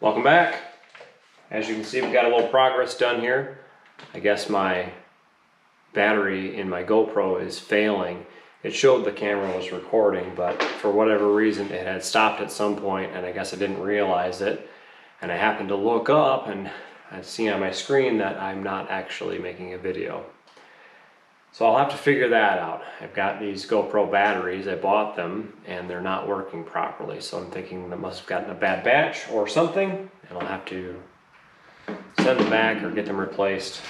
Welcome back. As you can see, we've got a little progress done here. I guess my battery in my GoPro is failing. It showed the camera was recording, but for whatever reason it had stopped at some point, and I guess I didn't realize it. And I happened to look up and I see on my screen that I'm not actually making a video. So I'll have to figure that out. I've got these GoPro batteries, I bought them, and they're not working properly. So I'm thinking that must have gotten a bad batch or something, and I'll have to send them back or get them replaced.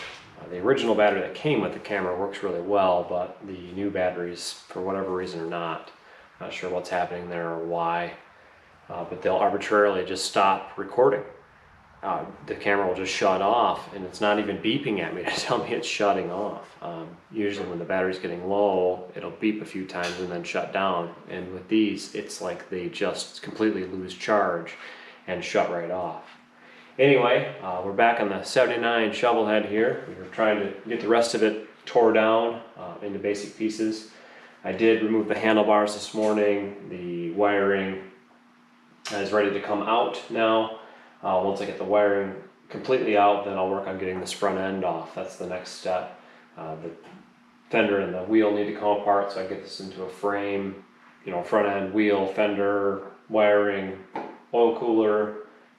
The original battery that came with the camera works really well, but the new batteries, for whatever reason, are not. Not sure what's happening there or why, but they'll arbitrarily just stop recording. The camera will just shut off, and it's not even beeping at me to tell me it's shutting off. Usually when the battery's getting low, it'll beep a few times and then shut down. And with these, it's like they just completely lose charge and shut right off. Anyway, we're back on the 79 Shovelhead here. We were trying to get the rest of it tore down into basic pieces. I did remove the handlebars this morning. The wiring is ready to come out now. Once I get the wiring completely out, then I'll work on getting this front end off. That's the next step. The fender and the wheel need to come apart, so I get this into a frame, front end, wheel, fender, wiring, oil cooler,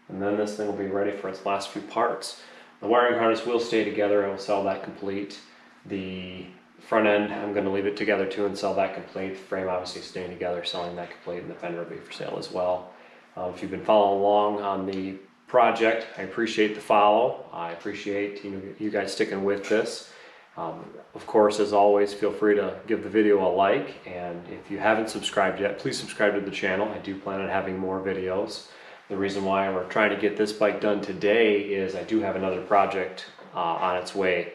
and then this thing will be ready for its last few parts. The wiring harness will stay together. I will sell that complete. The front end, I'm going to leave it together too and sell that complete. The frame obviously staying together, selling that complete, and the fender will be for sale as well. If you've been following along on the project, I appreciate the follow. I appreciate you guys sticking with this. Of course, as always, feel free to give the video a like, and if you haven't subscribed yet, please subscribe to the channel. I do plan on having more videos. The reason why we're trying to get this bike done today is I do have another project on its way.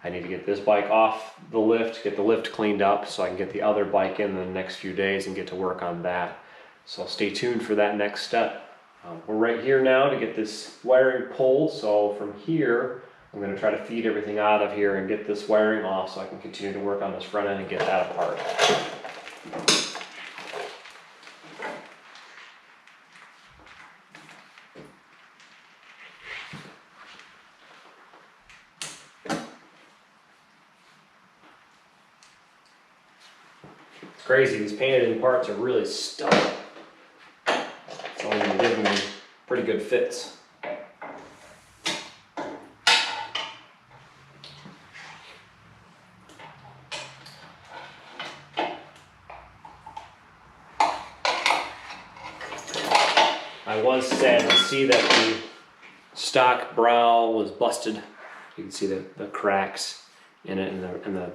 I need to get this bike off the lift, get the lift cleaned up so I can get the other bike in the next few days and get to work on that. So stay tuned for that next step. We're right here now to get this wiring pulled, so from here I'm going to try to feed everything out of here and get this wiring off so I can continue to work on this front end and get that apart. It's crazy, these painted in parts are really stuck. It's only giving me pretty good fits. I was sad to see that the stock brow was busted. You can see the cracks in it and the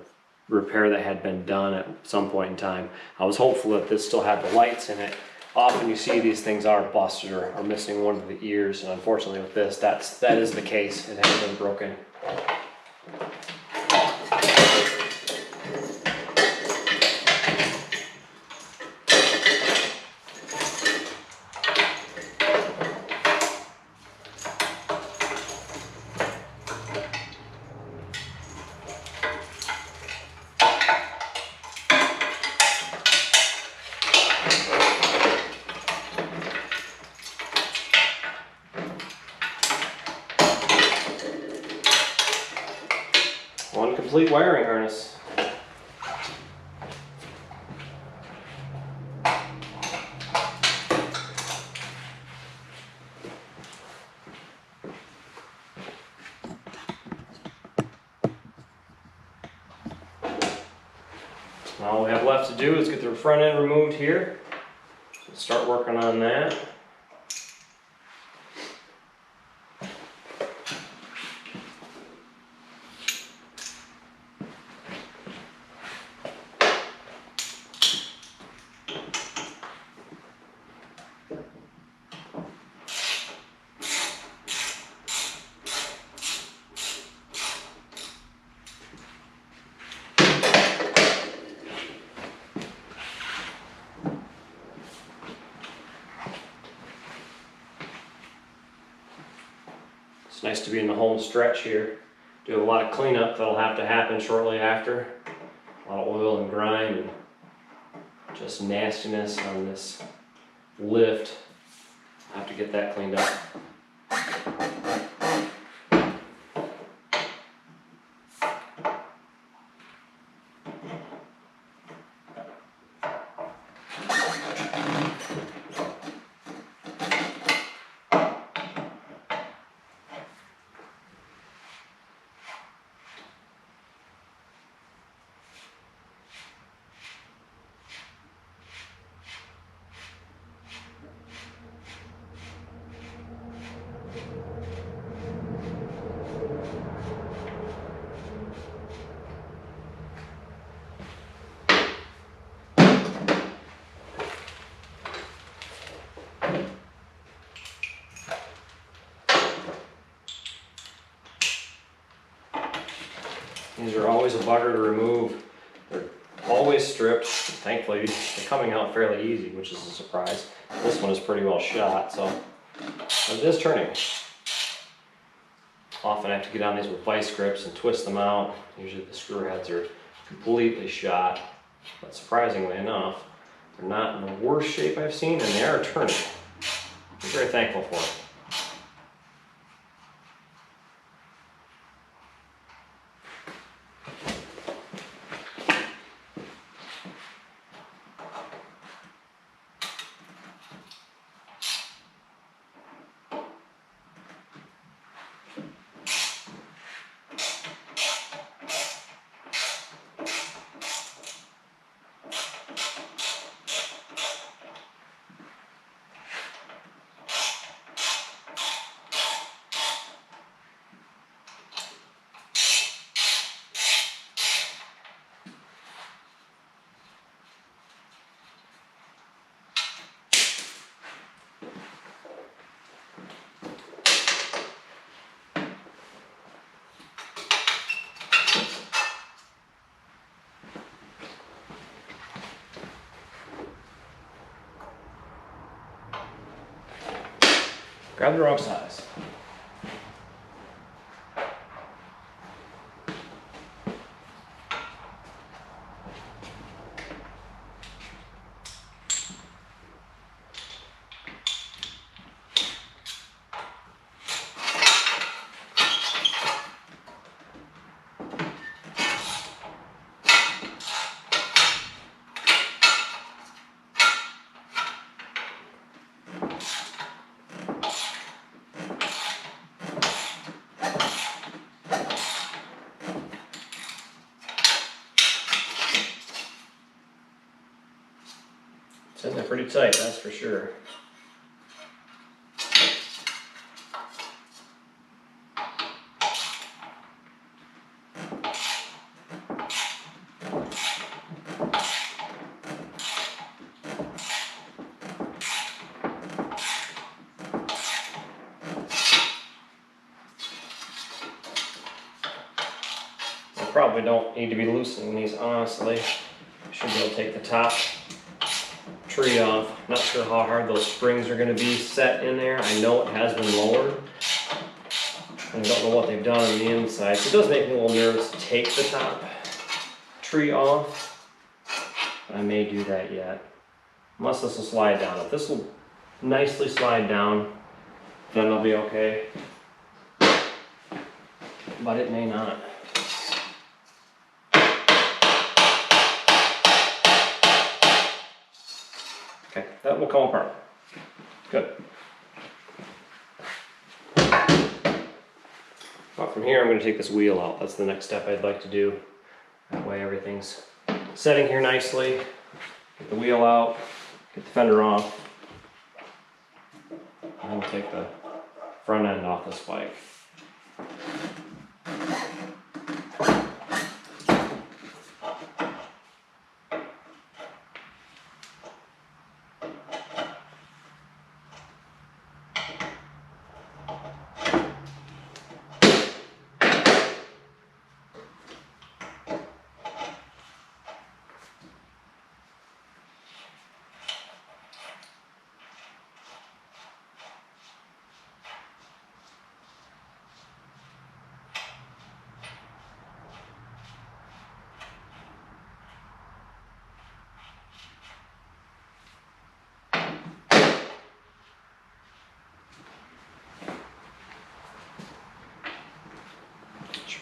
repair that had been done at some point in time. I was hopeful that this still had the lights in it. Often you see these things are busted or missing one of the ears, and unfortunately with this, that is the case. It has been broken. One complete wiring harness. All we have left to do is get the front end removed here. Start working on that. It's nice to be in the home stretch here. Do a lot of cleanup that'll have to happen shortly after. A lot of oil and grime and just nastiness on this lift. I have to get that cleaned up. These are always a bugger to remove. They're always stripped. Thankfully, they're coming out fairly easy, which is a surprise. This one is pretty well shot, so it is turning. Often I have to get on these with vice grips and twist them out. Usually the screw heads are completely shot, but surprisingly enough, they're not in the worst shape I've seen, and they are turning. I'm very thankful for it. Grab the wrong size. It's in there pretty tight, that's for sure. I probably don't need to be loosening these, honestly. I should be able to take the top tree off. Not sure how hard those springs are going to be set in there. I know it has been lowered. I don't know what they've done on the inside. So it does make me a little nervous to take the top tree off. But I may do that yet. Unless this will slide down. If this will nicely slide down, then it'll be okay. But it may not. Okay, that will come apart. Good. Well, from here I'm going to take this wheel out. That's the next step I'd like to do. That way everything's setting here nicely. Get the wheel out, get the fender off, and then we'll take the front end off this bike.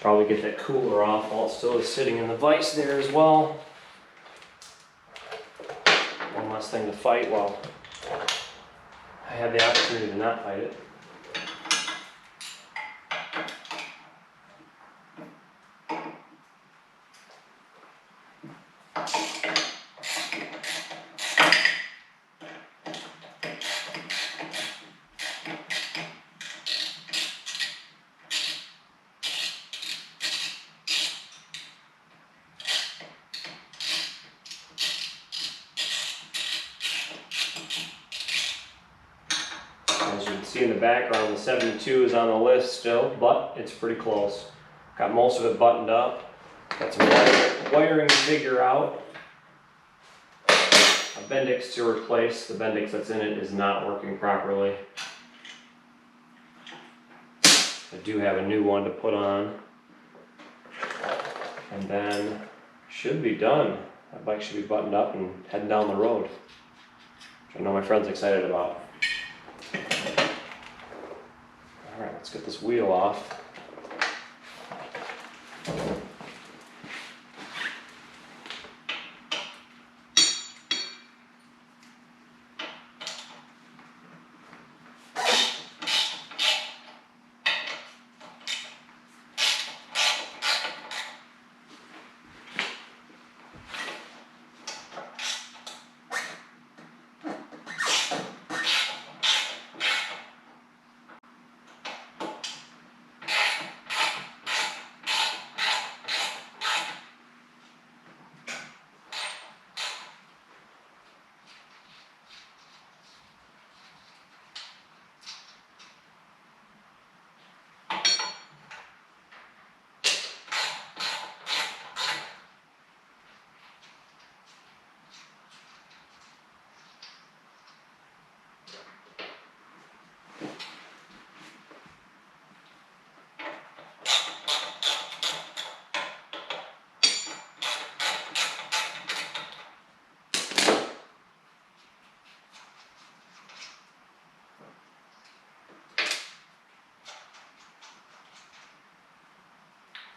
Probably get that cooler off while it still is sitting in the vise there as well. One less thing to fight while I have the opportunity to not fight it. As you can see in the background, the 72 is on the list still, but it's pretty close. Got most of it buttoned up. Got some wiring to figure out. A Bendix to replace. The Bendix that's in it is not working properly. I do have a new one to put on. And then should be done. That bike should be buttoned up and heading down the road, which I know my friend's excited about. Alright, let's get this wheel off.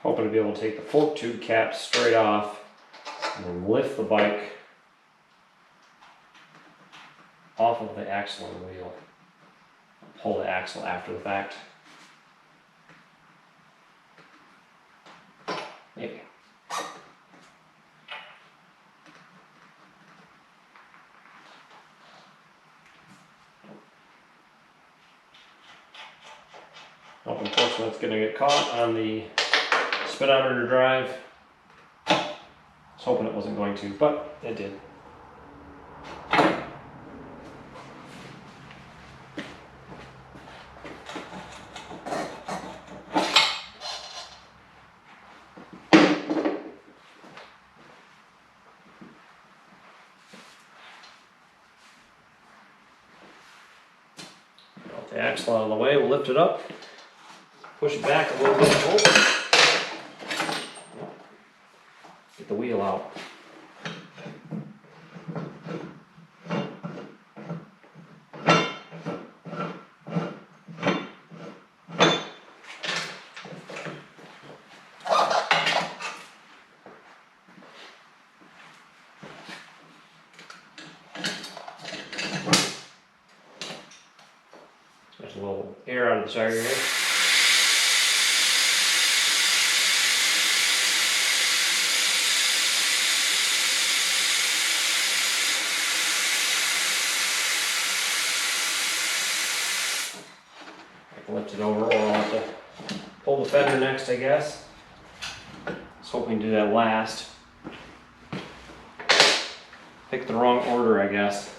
Hoping to be able to take the fork tube cap straight off and then lift the bike off of the axle and wheel. Pull the axle after the fact. Maybe. Oh, unfortunately, it's going to get caught on the speedometer drive. I was hoping it wasn't going to, but it did. Got the axle out of the way, we'll lift it up, push it back a little bit. Oh. Get the wheel out. There's a little air out of the side here. Lift it over, or I'll have to pull the fender next, I guess. I was hoping to do that last. Picked the wrong order, I guess.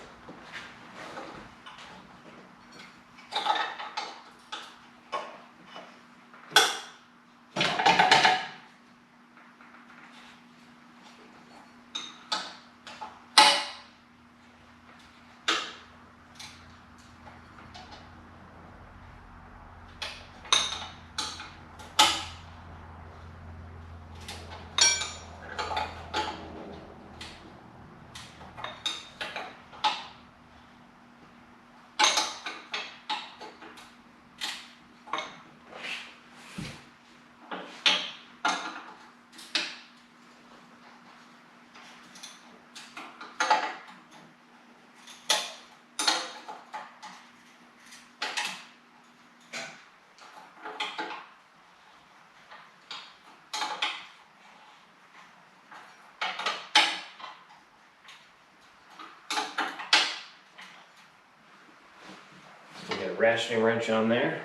We got a ratcheting wrench on there.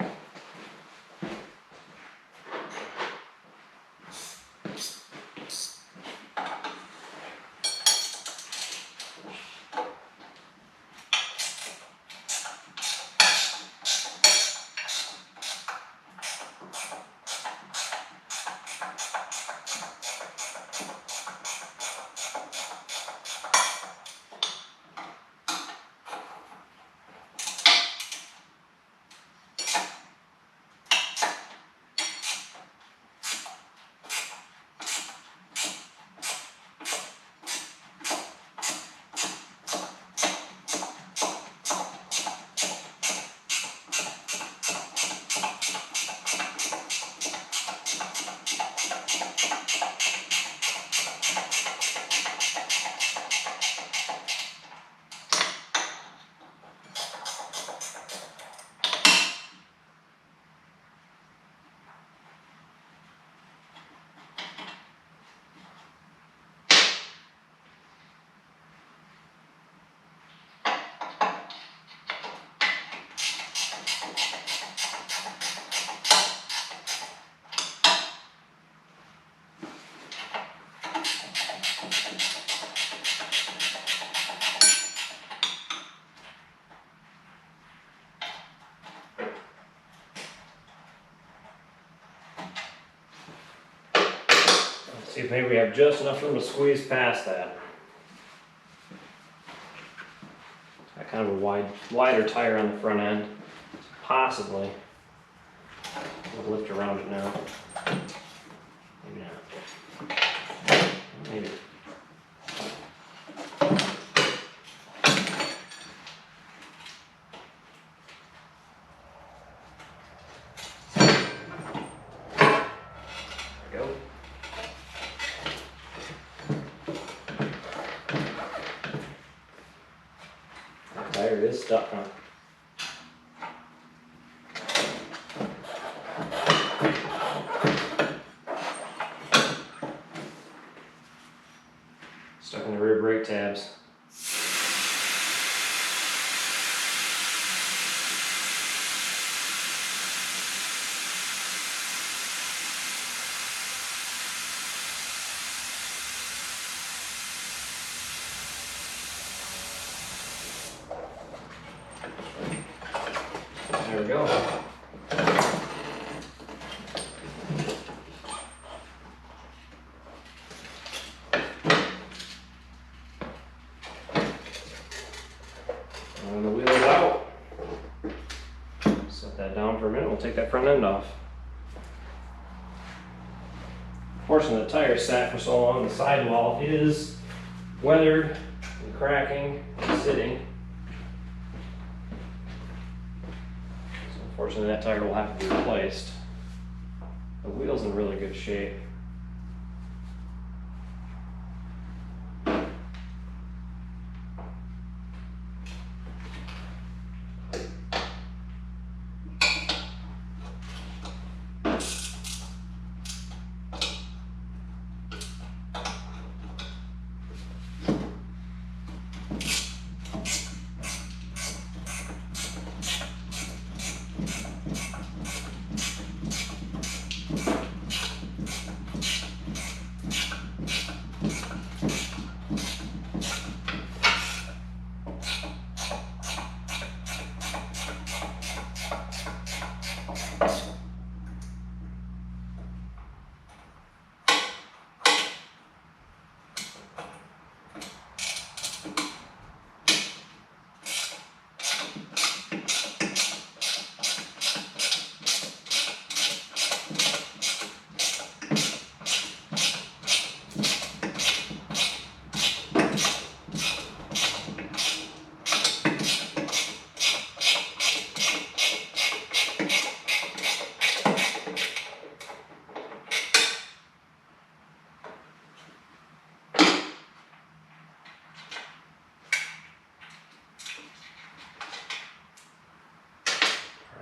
See if maybe we have just enough room to squeeze past that. Got kind of a wider tire on the front end. Possibly. We'll lift around it now. Maybe not. Maybe. Tire is stuck, huh? Stuck in the rear brake tabs. There we go. And the wheel is out. Set that down for a minute. We'll take that front end off. Fortunately, the tire sat for so long. The sidewall is weathered and cracking and sitting. Unfortunately, that tire will have to be replaced. The wheel's in really good shape.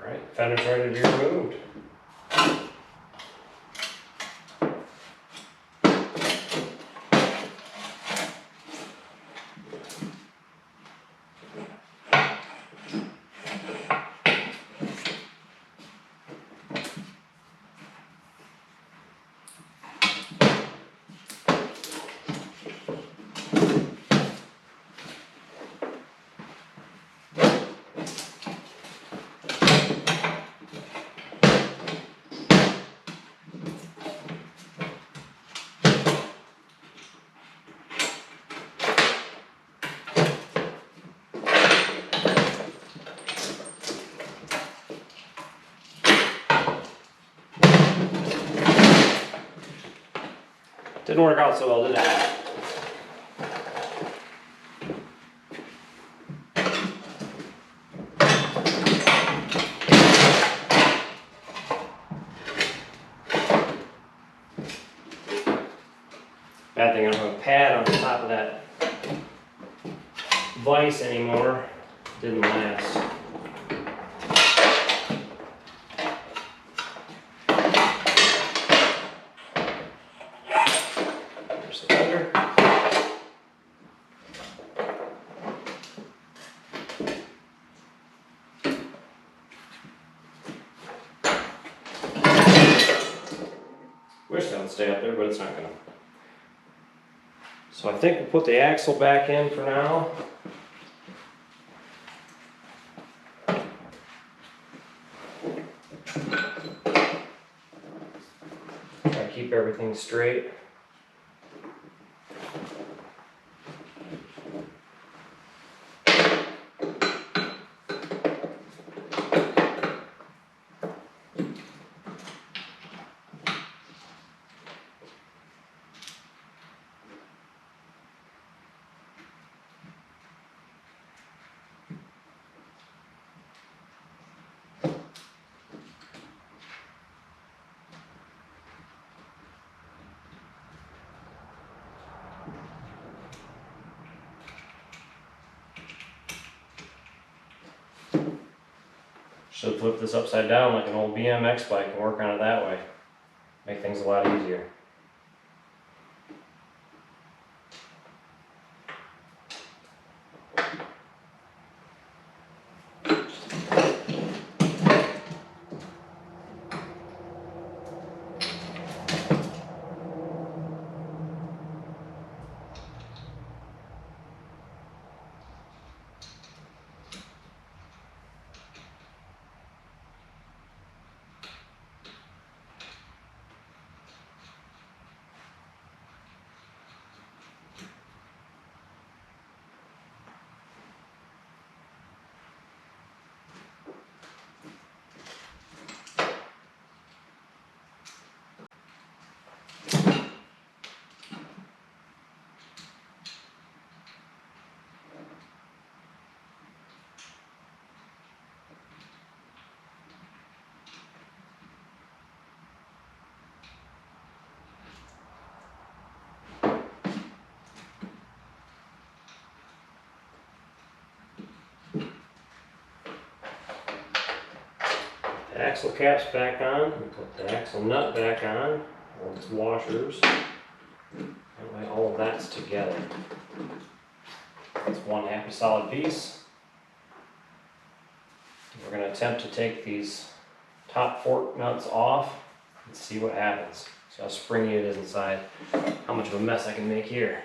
Alright, fender's ready to be removed. Didn't work out so well, did it? Bad thing, I don't have a pad on the top of that vise anymore. Didn't last. There's the fender. Wish that would stay up there, but it's not gonna. So I think we'll put the axle back in for now. Try to keep everything straight. Should flip this upside down like an old BMX bike and work on it that way. Make things a lot easier. The axle cap's back on, we put the axle nut back on, all its washers. That way all of that's together. It's one happy solid piece. We're going to attempt to take these top fork nuts off and see what happens. See how springy it is inside, how much of a mess I can make here.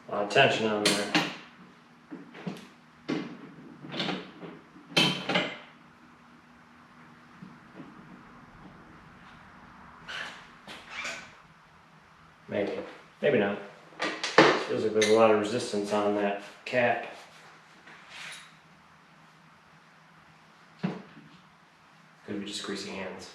A lot of tension on there. Maybe not. Feels like there's a lot of resistance on that cap. Could be just greasy hands.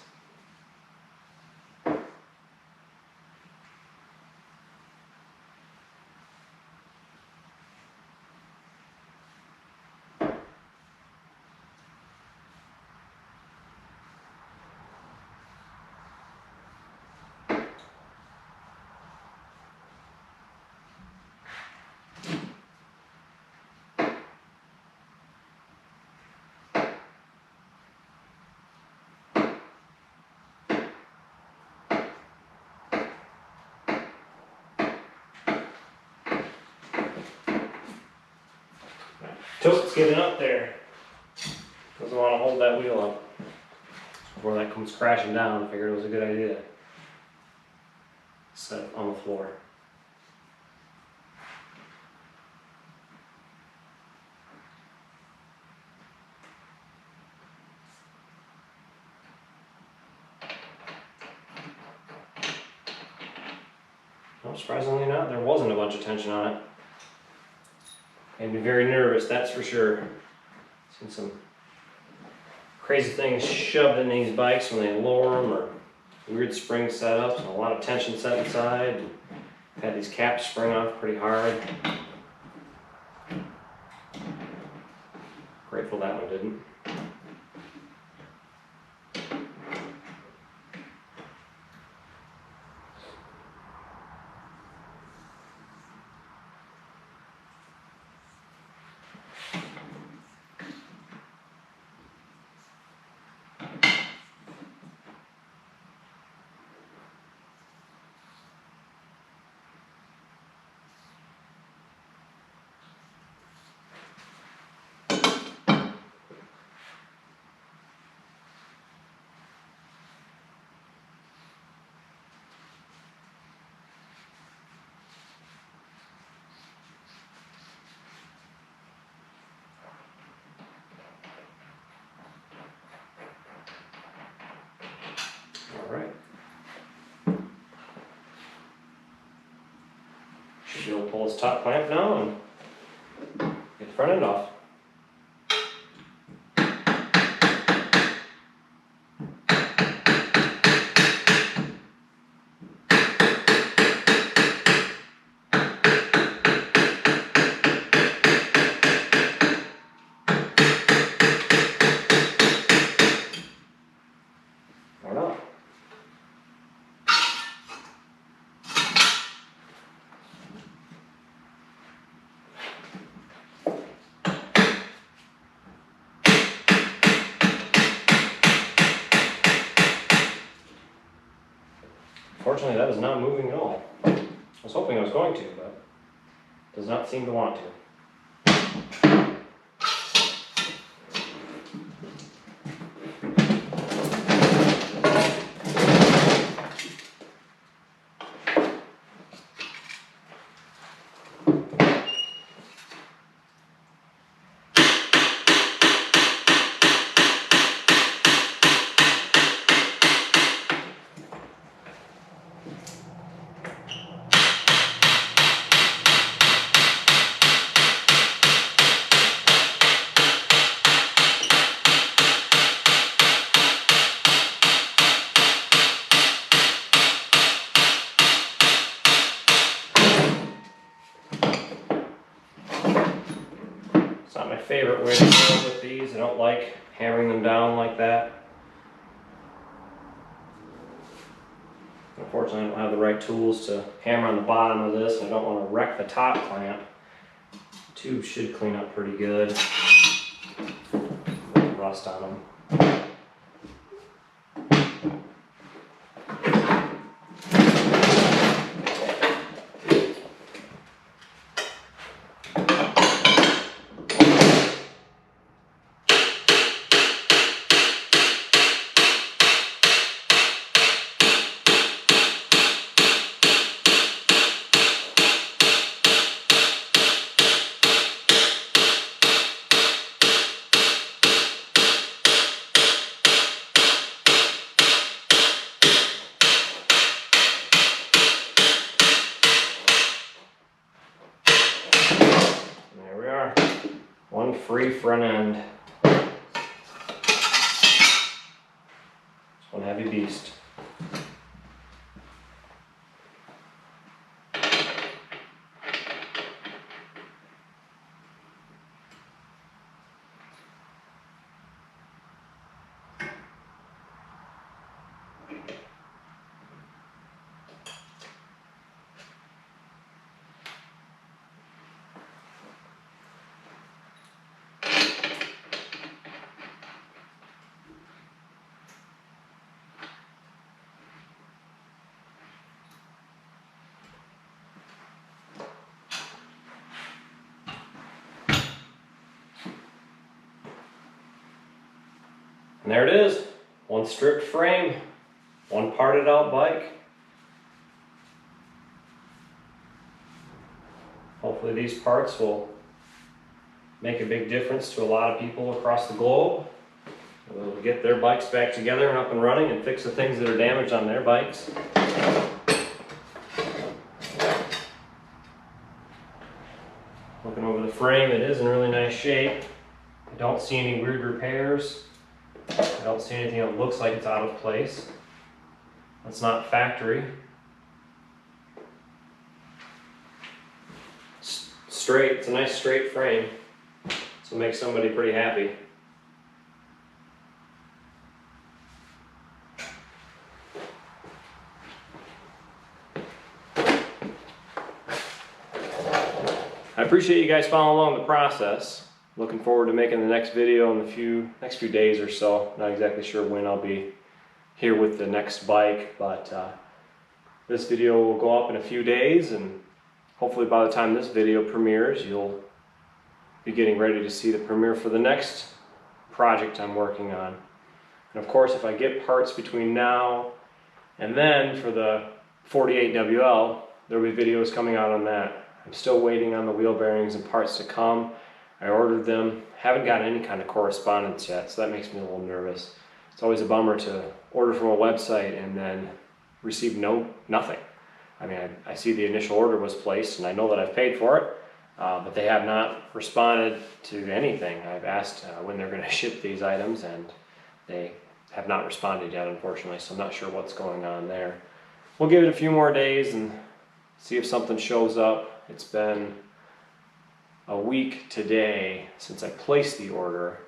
Tilt's getting up there. Doesn't want to hold that wheel up. Before that comes crashing down, I figured it was a good idea. Set it on the floor. No, surprisingly not, there wasn't a bunch of tension on it. Made me very nervous, that's for sure. Seen some crazy things shoved in these bikes when they lower them, or weird spring setups, and a lot of tension set inside. And had these caps spring off pretty hard. Grateful that one didn't. Should be able to pull this top clamp down and get the front end off. Fortunately, that is not moving at all. I was hoping I was going to, but it does not seem to want to. It's not my favorite way to go with these. I don't like hammering them down like that. Unfortunately, I don't have the right tools to hammer on the bottom of this. I don't want to wreck the top clamp. The tube should clean up pretty good. With rust on them. One free front end. It's one heavy beast. And there it is, one stripped frame, one parted out bike. Hopefully these parts will make a big difference to a lot of people across the globe. They'll get their bikes back together and up and running and fix the things that are damaged on their bikes. Looking over the frame, it is in really nice shape. I don't see any weird repairs. I don't see anything that looks like it's out of place. That's not factory. Straight, it's a nice straight frame. So make somebody pretty happy. I appreciate you guys following along the process. Looking forward to making the next video in the next few days or so. Not exactly sure when I'll be here with the next bike, but this video will go up in a few days, and hopefully by the time this video premieres, you'll be getting ready to see the premiere for the next project I'm working on. And of course, if I get parts between now and then for the 48WL, there'll be videos coming out on that. I'm still waiting on the wheel bearings and parts to come. I ordered them, haven't gotten any kind of correspondence yet, so that makes me a little nervous. It's always a bummer to order from a website and then receive nothing. I mean, I see the initial order was placed and I know that I've paid for it, but they have not responded to anything. I've asked when they're going to ship these items, and they have not responded yet, unfortunately, so I'm not sure what's going on there. We'll give it a few more days and see if something shows up. It's been a week today since I placed the order.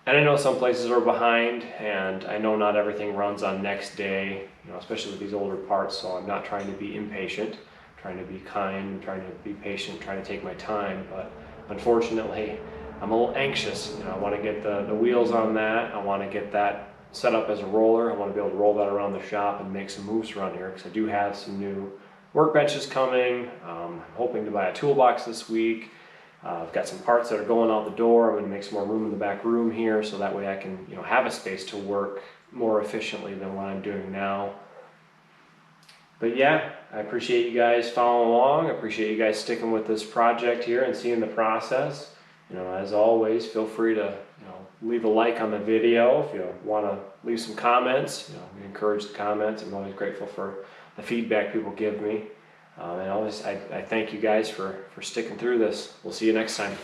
And I know some places are behind, and I know not everything runs on next day, you know, especially with these older parts, so I'm not trying to be impatient, I'm trying to be kind, I'm trying to be patient, trying to take my time, but unfortunately, I'm a little anxious. You know, I want to get the wheels on that, I want to get that set up as a roller, I want to be able to roll that around the shop and make some moves around here, because I do have some new workbenches coming. I'm hoping to buy a toolbox this week. I've got some parts that are going out the door. I'm going to make some more room in the back room here, so that way I can, you know, have a space to work more efficiently than what I'm doing now. But yeah, I appreciate you guys following along. I appreciate you guys sticking with this project here and seeing the process. You know, as always, feel free to, you know, leave a like on the video. If you want to leave some comments, you know, we encourage the comments. I'm always grateful for the feedback people give me. And always, I thank you guys for sticking through this. We'll see you next time.